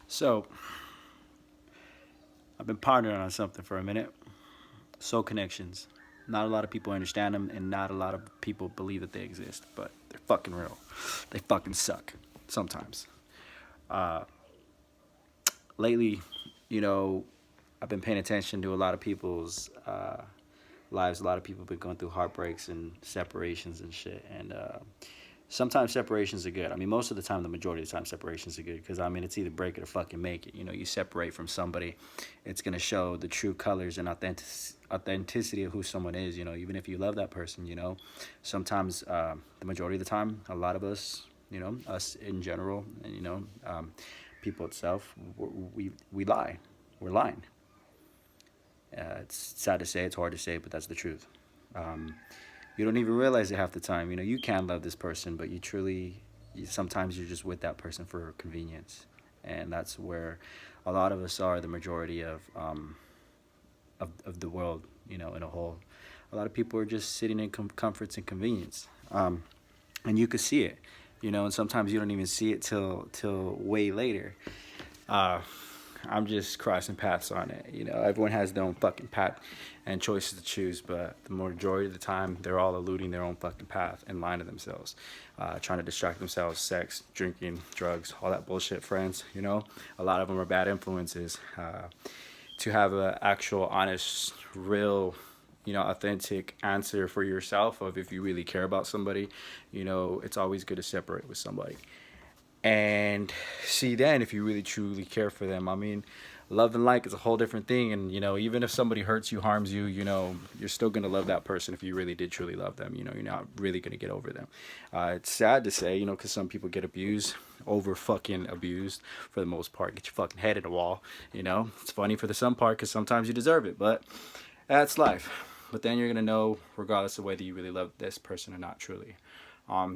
So, I've been pondering on something for a minute. Soul connections. Not a lot of people understand them, and not a lot of people believe that they exist, but they're fucking real. They fucking suck sometimes. Uh, Lately, you know, I've been paying attention to a lot of people's lives. A lot of people have been going through heartbreaks and separations and shit. And sometimes separations are good. I mean, most of the time, the majority of the time, separations are good because I mean, it's either break it or fucking make it. You know, you separate from somebody, it's gonna show the true colors and authenticity of who someone is. You know, even if you love that person, you know, sometimes the majority of the time, a lot of us, you know, us in general, and people itself, we lie. We're lying. It's sad to say, it's hard to say, but that's the truth. Um, you don't even realize it half the time. You know, you can love this person, but sometimes you're just with that person for convenience, and that's where a lot of us are. The majority of the world, you know, in a whole, a lot of people are just sitting in comforts and convenience, and you could see it, you know, and sometimes you don't even see it till way later. Uh, I'm just crossing paths on it. You know, everyone has their own fucking path and choices to choose, but the majority of the time, they're all eluding their own fucking path and lying to themselves, trying to distract themselves, sex, drinking, drugs, all that bullshit, friends. You know, a lot of them are bad influences. To have an actual, honest, real, you know, authentic answer for yourself of if you really care about somebody, you know, it's always good to separate with somebody and see then if you really truly care for them. I mean, love and like is a whole different thing, and you know, even if somebody hurts you, harms you, you know, you're still gonna love that person if you really did truly love them. You know, you're not really gonna get over them. It's sad to say, you know, because some people get abused, over fucking abused for the most part. Get your fucking head in the wall. You know, it's funny for the some part because sometimes you deserve it, but that's life. But then you're gonna know, regardless of whether you really love this person or not, truly.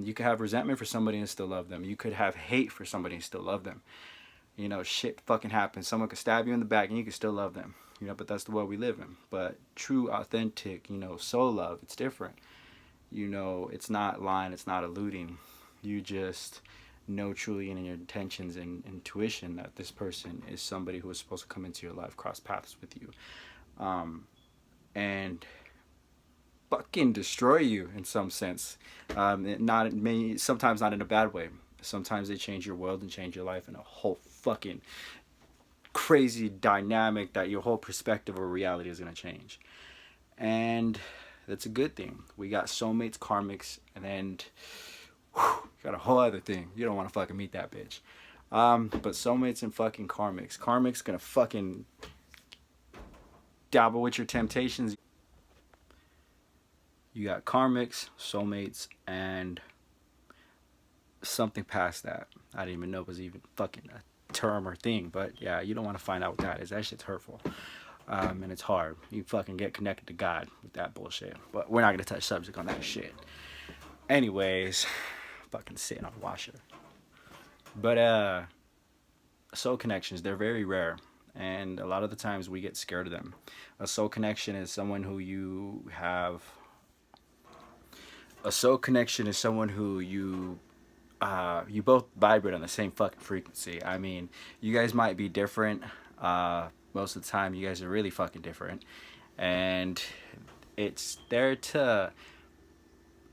You could have resentment for somebody and still love them. You could have hate for somebody and still love them. You know, shit fucking happens. Someone could stab you in the back and you can still love them. You know, but that's the world we live in. But true, authentic, you know, soul love, it's different. You know, it's not lying, it's not eluding. You just know truly in your intentions and intuition that this person is somebody who is supposed to come into your life, cross paths with you. And fucking destroy you in some sense. Not may sometimes not in a bad way. Sometimes they change your world and change your life in a whole fucking crazy dynamic that your whole perspective of reality is gonna change. And that's a good thing. We got soulmates, karmics, and then got a whole other thing. You don't want to fucking meet that bitch. But soulmates and fucking karmics. Karmics gonna fucking dabble with your temptations. You got karmics, soulmates, and something past that. I didn't even know it was even fucking a term or thing. But yeah, you don't want to find out what that is. That shit's hurtful. And it's hard. You fucking get connected to God with that bullshit. But we're not gonna touch subject on that shit. Anyways, fucking sitting on a washer. But soul connections, they're very rare. And a lot of the times we get scared of them. A soul connection is someone who you have a soul connection is someone who you both vibrate on the same fucking frequency. I mean, you guys might be different. Most of the time, you guys are really fucking different, and it's there to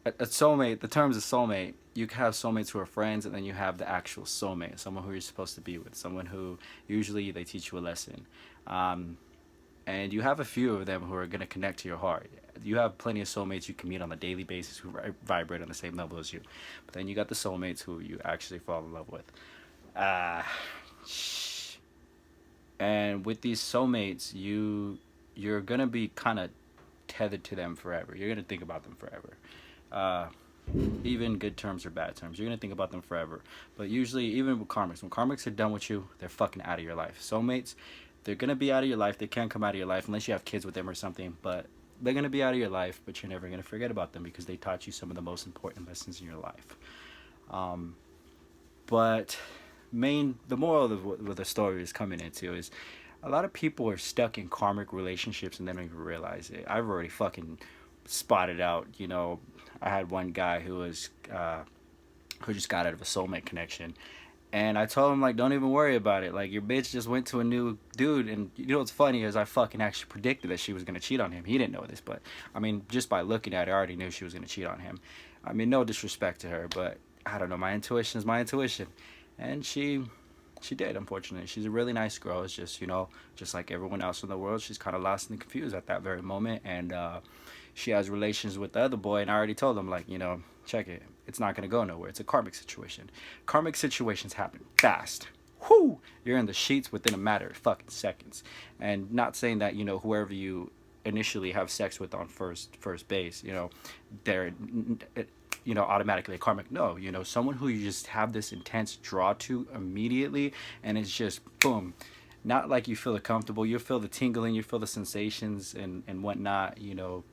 a soulmate. The terms of soulmate. You have soulmates who are friends, and then you have the actual soulmate, someone who you're supposed to be with, someone who usually they teach you a lesson. Um, and you have a few of them who are going to connect to your heart. You have plenty of soulmates you can meet on a daily basis who vibrate on the same level as you, but then you got the soulmates who you actually fall in love with. Uh, and with these soulmates, you're gonna be kind of tethered to them forever. You're gonna think about them forever. Uh, Even good terms or bad terms, you're gonna think about them forever. But usually, even with karmics, when karmics are done with you, they're fucking out of your life. Soulmates, they're gonna be out of your life. They can't come out of your life unless you have kids with them or something. But they're gonna be out of your life. But you're never gonna forget about them because they taught you some of the most important lessons in your life. Um, but the moral of what the story is coming into is a lot of people are stuck in karmic relationships and they don't even realize it. I've already fucking spotted out. You know, I had one guy who was who just got out of a soulmate connection, And I told him, like, don't even worry about it. Like, your bitch just went to a new dude. And you know what's funny is I fucking actually predicted that she was going to cheat on him. He didn't know this, but I mean, just by looking at it, I already knew she was going to cheat on him. I mean, no disrespect to her, but I don't know. My intuition is my intuition. And she did, unfortunately. She's a really nice girl. It's just, you know, just like everyone else in the world, she's kind of lost and confused at that very moment. And she has relations with the other boy. And I already told him, like, you know, check it. It's not going to go nowhere. It's a karmic situation. Karmic situations happen fast. Whoo! You're in the sheets within a matter of fucking seconds. And not saying that, you know, whoever you initially have sex with on first base, you know, they're, you know, automatically a karmic. No, you know, someone who you just have this intense draw to immediately, and it's just boom. Not like you feel it comfortable. You feel the tingling, you feel the sensations and whatnot, you know.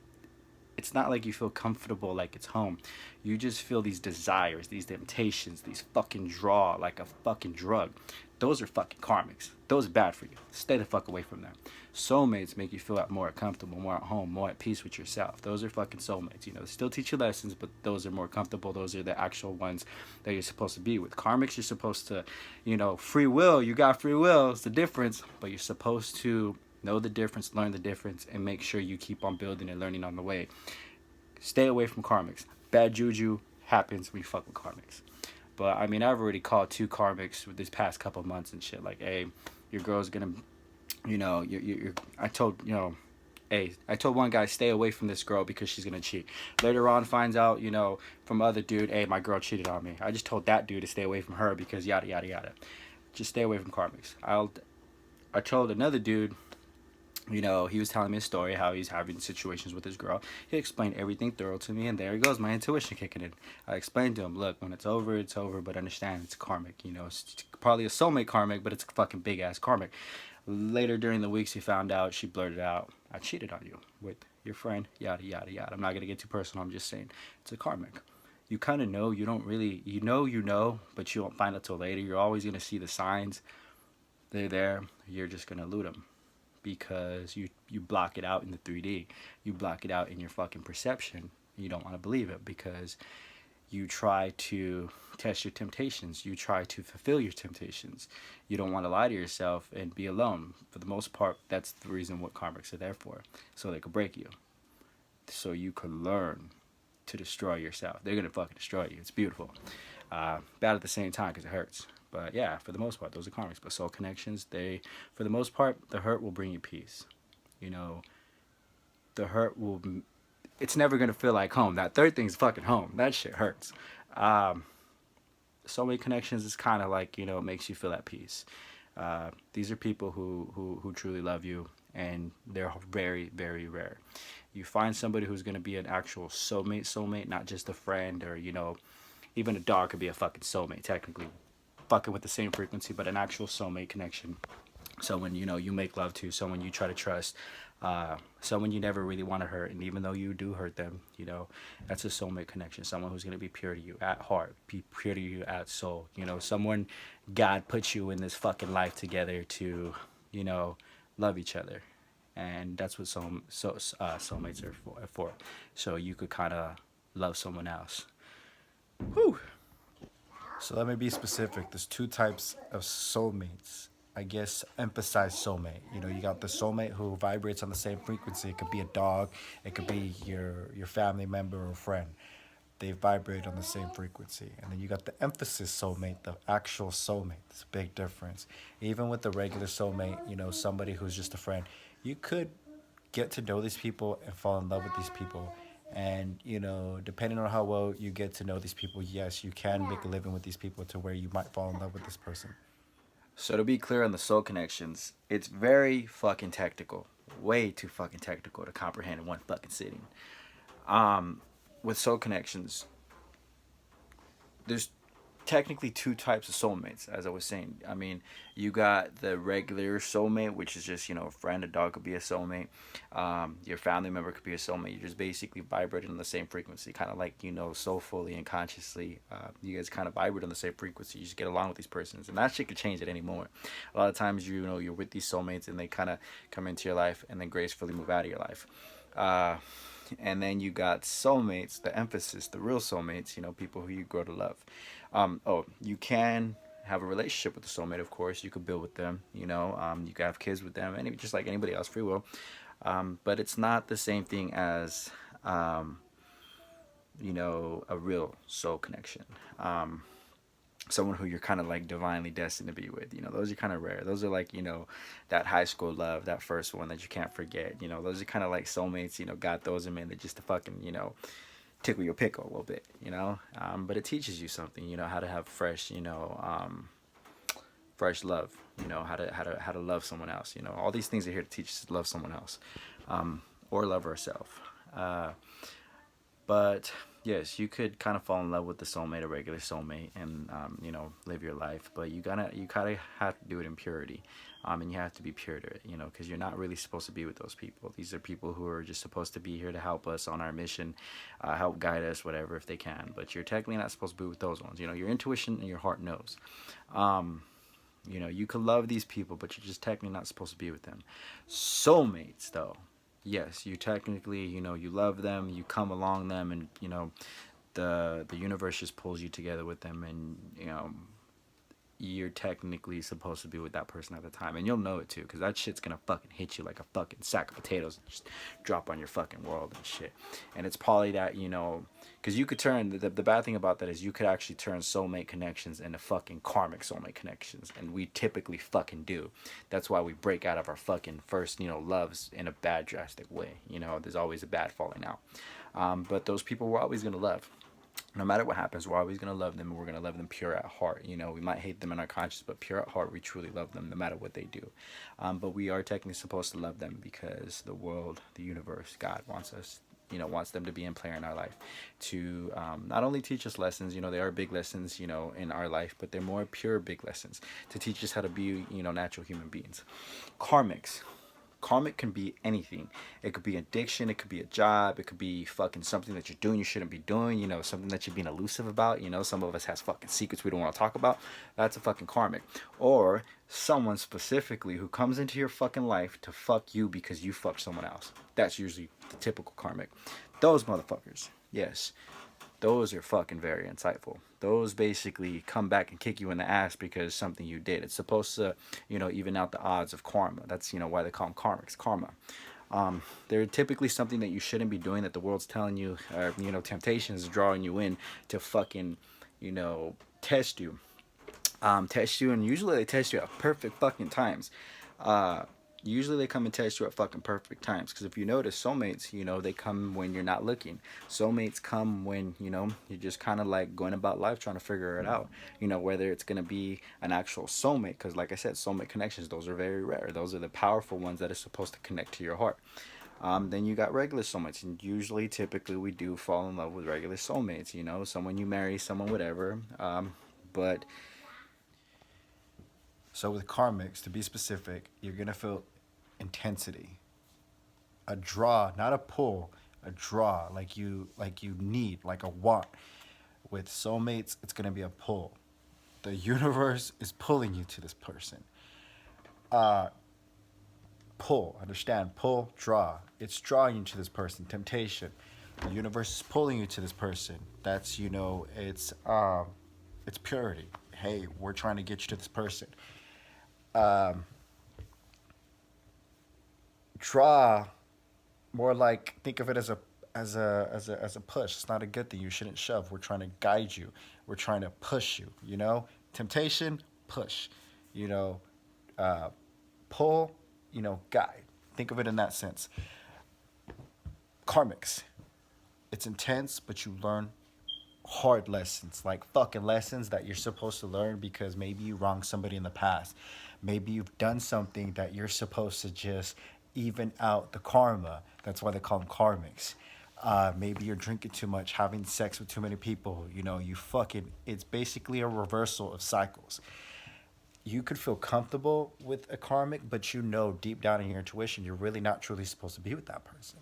It's not like you feel comfortable like it's home. You just feel these desires, these temptations, these fucking draw like a fucking drug. Those are fucking karmics. Those are bad for you. Stay the fuck away from them. Soulmates make you feel more comfortable, more at home, more at peace with yourself. Those are fucking soulmates. You know, they still teach you lessons, but those are more comfortable. Those are the actual ones that you're supposed to be with. Karmics, you're supposed to, you know, free will. You got free will. It's the difference, but you're supposed to know the difference, learn the difference, and make sure you keep on building and learning on the way. Stay away from karmics. Bad juju happens when you fuck with karmics. But I mean, I've already called 2 karmics with this past couple months and shit. Like, hey, your girl's gonna, you know, I told, you know, hey, I told one guy stay away from this girl because she's gonna cheat. Later on, finds out, you know, from other dude, hey, my girl cheated on me. I just told that dude to stay away from her because yada yada yada. Just stay away from karmics. I told another dude, you know, he was telling me a story how he's having situations with his girl. He explained everything thorough to me, and there he goes, my intuition kicking in. I explained to him, look, when it's over, but understand it's karmic. You know, it's probably a soulmate karmic, but it's a fucking big ass karmic. Later during the weeks, he found out, she blurted out, I cheated on you with your friend, yada yada yada. I'm not gonna get too personal. I'm just saying it's a karmic. You kind of know, you don't really, you know, but you won't find out till later. You're always gonna see the signs. They're there. You're just gonna loot them because you block it out in the 3D. You block it out in your fucking perception. You don't want to believe it because you try to test your temptations. You try to fulfill your temptations. You don't want to lie to yourself and be alone. For the most part, that's the reason what karmics are there for. So they could break you. So you could learn to destroy yourself. They're going to fucking destroy you. It's beautiful. Bad at the same time because it hurts. But yeah, for the most part, those are karmics. But soul connections, they, for the most part, the hurt will bring you peace. You know, the hurt will, it's never going to feel like home. That third thing's fucking home. That shit hurts. So many connections is kind of like, you know, it makes you feel at peace. These are people who truly love you, and they're very, very rare. You find somebody who's going to be an actual soulmate, not just a friend, or, you know, even a dog could be a fucking soulmate, technically. Fucking with the same frequency, but an actual soulmate connection. Someone, you know, you make love to, someone you try to trust, someone you never really want to hurt, and even though you do hurt them, you know, that's a soulmate connection. Someone who's going to be pure to you at heart, be pure to you at soul. You know, someone God put you in this fucking life together to, you know, love each other, and that's what soulmates are for. So you could kind of love someone else. Whew. So let me be specific. There's 2 types of soulmates. I guess emphasize soulmate. You know, you got the soulmate who vibrates on the same frequency. It could be a dog, it could be your family member or friend. They vibrate on the same frequency. And then you got the emphasis soulmate, the actual soulmate. It's a big difference. Even with the regular soulmate, you know, somebody who's just a friend, you could get to know these people and fall in love with these people. And, you know, depending on how well you get to know these people, yes, you can make a living with these people to where you might fall in love with this person. So to be clear on the soul connections, it's very fucking technical. Way too fucking technical to comprehend in one fucking sitting. With soul connections, there's technically 2 types of soulmates, as I was saying. I mean, you got the regular soulmate, which is just, you know, a friend. A dog could be a soulmate. Your family member could be a soulmate. You're just basically vibrating on the same frequency, kind of like, you know, soulfully and consciously. You guys kind of vibrate on the same frequency. You just get along with these persons, and that shit could change at any moment. A lot of times, you know, you're with these soulmates, and they kind of come into your life and then gracefully move out of your life. And then you got soulmates, the emphasis, the real soulmates, you know, people who you grow to love. You can have a relationship with the soulmate, of course, you could build with them. You could have kids with them, and just like anybody else, free will. But it's not the same thing as um, a real soul connection. Um, Someone who you're kind of like divinely destined to be with. Those are kind of rare. Those are like, that high school love, that first one that you can't forget. Those are kind of like soulmates. Got those in, man, that just to fucking, tickle your pickle a little bit. But it teaches you something, how to have fresh, fresh love, how to love someone else. All these things are here to teach us to love someone else, or love ourselves. Uh, but yes, you could kind of fall in love with the soulmate, a regular soulmate, and live your life. But you kind of have to do it in purity, and you have to be pure to it, because you're not really supposed to be with those people. These are people who are just supposed to be here to help us on our mission, help guide us, whatever, if they can. But you're technically not supposed to be with those ones. Your intuition and your heart knows. You can love these people, but you're just technically not supposed to be with them. Soulmates, though, yes, you technically, you love them, you come along them, and the universe just pulls you together with them, and you're technically supposed to be with that person at the time, and you'll know it too, because that shit's gonna fucking hit you like a fucking sack of potatoes and just drop on your fucking world and shit. And it's probably that, because you could turn the bad thing about that is you could actually turn soulmate connections into fucking karmic soulmate connections, and we typically fucking do. That's why we break out of our fucking first loves in a bad drastic way. There's always a bad falling out, but those people we're always gonna love. No matter what happens, we're always going to love them, and we're going to love them pure at heart. We might hate them in our conscience, but pure at heart, we truly love them no matter what they do. But we are technically supposed to love them because the world, the universe, God wants us, wants them to be in play in our life to not only teach us lessons, they are big lessons, in our life, but they're more pure big lessons to teach us how to be, natural human beings. Karmics. Karmic can be anything. It could be addiction. It could be a job. It could be fucking something that you're doing you shouldn't be doing. Something that you're being elusive about. Some of us has fucking secrets we don't want to talk about. That's a fucking karmic. Or someone specifically who comes into your fucking life to fuck you because you fucked someone else. That's usually the typical karmic. Those motherfuckers. Yes. Those are fucking very insightful. Those basically come back and kick you in the ass because something you did. It's supposed to, even out the odds of karma. That's, why they call them karmics, karma. They're typically something that you shouldn't be doing, that the world's telling you, or, temptation is drawing you in to fucking, test you. Test you, and usually they test you at perfect fucking times. Usually they come and test you at fucking perfect times, because if you notice, soulmates, they come when you're not looking. Soulmates come when you're just kind of like going about life trying to figure it out, whether it's going to be an actual soulmate, because like I said, soulmate connections, those are very rare. Those are the powerful ones that are supposed to connect to your heart. Then you got regular soulmates, and usually typically we do fall in love with regular soulmates, someone you marry, someone whatever. But So with karmics, to be specific, you're gonna feel intensity, a draw, not a pull, a draw, like you need, like a want. With soulmates, it's gonna be a pull. The universe is pulling you to this person. Uh, Pull, understand? Pull, draw. It's drawing you to this person. Temptation. The universe is pulling you to this person. That's it's purity. Hey, we're trying to get you to this person. Um, Draw, more like, think of it as a push. It's not a good thing. You shouldn't shove. We're trying to guide you. We're trying to push you. Temptation, push. You know, uh, Pull. Guide. Think of it in that sense. Karmics. It's intense, but you learn hard lessons, like fucking lessons that you're supposed to learn because maybe you wronged somebody in the past. Maybe you've done something that you're supposed to just even out the karma. That's why they call them karmics. Maybe you're drinking too much, having sex with too many people. It's basically a reversal of cycles. You could feel comfortable with a karmic, but deep down in your intuition, you're really not truly supposed to be with that person.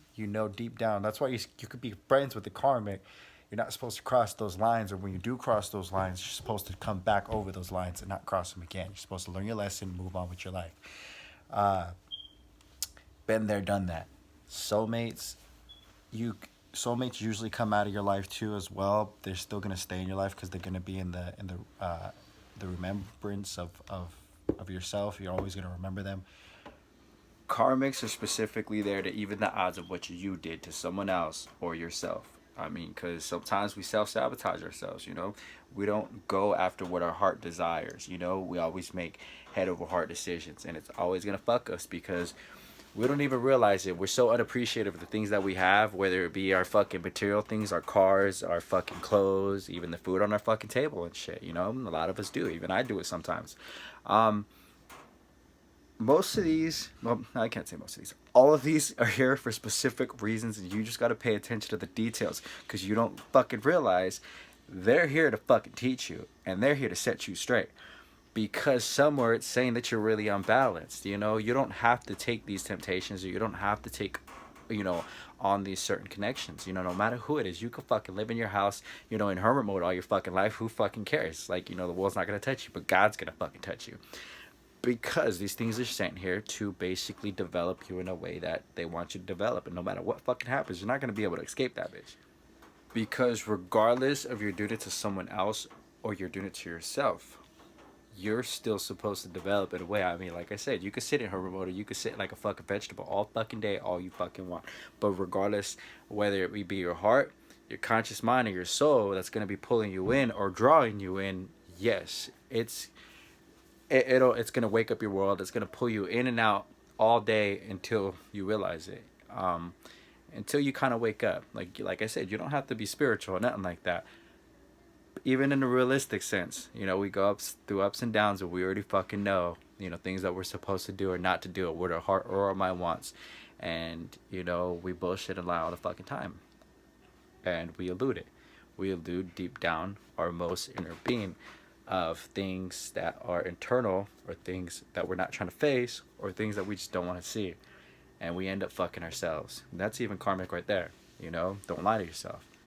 Deep down. That's why you could be friends with the karmic. You're not supposed to cross those lines, or when you do cross those lines, you're supposed to come back over those lines and not cross them again. You're supposed to learn your lesson, move on with your life. Uh, Been there, done that. Soulmates, you soulmates usually come out of your life too as well. They're still gonna stay in your life because they're gonna be in the the remembrance of yourself. You're always gonna remember them. Karmics are specifically there to even the odds of what you did to someone else or yourself. I mean, because sometimes we self sabotage ourselves, you know? We don't go after what our heart desires, you know? We always make head over heart decisions, and it's always going to fuck us because we don't even realize it. We're so unappreciative of the things that we have, whether it be our fucking material things, our cars, our fucking clothes, even the food on our fucking table and shit, you know? A lot of us do. Even I do it sometimes. Um, Most of these, well, I can't say most of these. All of these are here for specific reasons, and you just got to pay attention to the details because you don't fucking realize they're here to fucking teach you and they're here to set you straight. Because somewhere it's saying that you're really unbalanced. You know, you don't have to take these temptations, or you don't have to take, you know, on these certain connections. You know, no matter who it is, you could fucking live in your house, you know, in hermit mode all your fucking life. Who fucking cares? Like, you know, the world's not gonna touch you, but God's gonna fucking touch you because these things are sent here to basically develop you in a way that they want you to develop, and no matter what fucking happens, you're not going to be able to escape that bitch. Because regardless of you're doing it to someone else or you're doing it to yourself, you're still supposed to develop in a way. I mean, like I said, you could sit in her remote, or you could sit like a fucking vegetable all fucking day, all you fucking want. But regardless, whether it be your heart, your conscious mind, or your soul that's going to be pulling you in or drawing you in, yes, it's gonna wake up your world. It's gonna pull you in and out all day until you realize it. Until you kind of wake up. Like I said, you don't have to be spiritual or nothing like that. Even in a realistic sense, you know, we go up through ups and downs, and we already fucking know, you know, things that we're supposed to do or not to do, or what our heart or our mind wants, and you know, we bullshit and lie all the fucking time, and we elude it. We elude deep down our most inner being of things that are internal, or things that we're not trying to face, or things that we just don't want to see, and we end up fucking ourselves. And that's even karmic right there. You know, don't lie to yourself.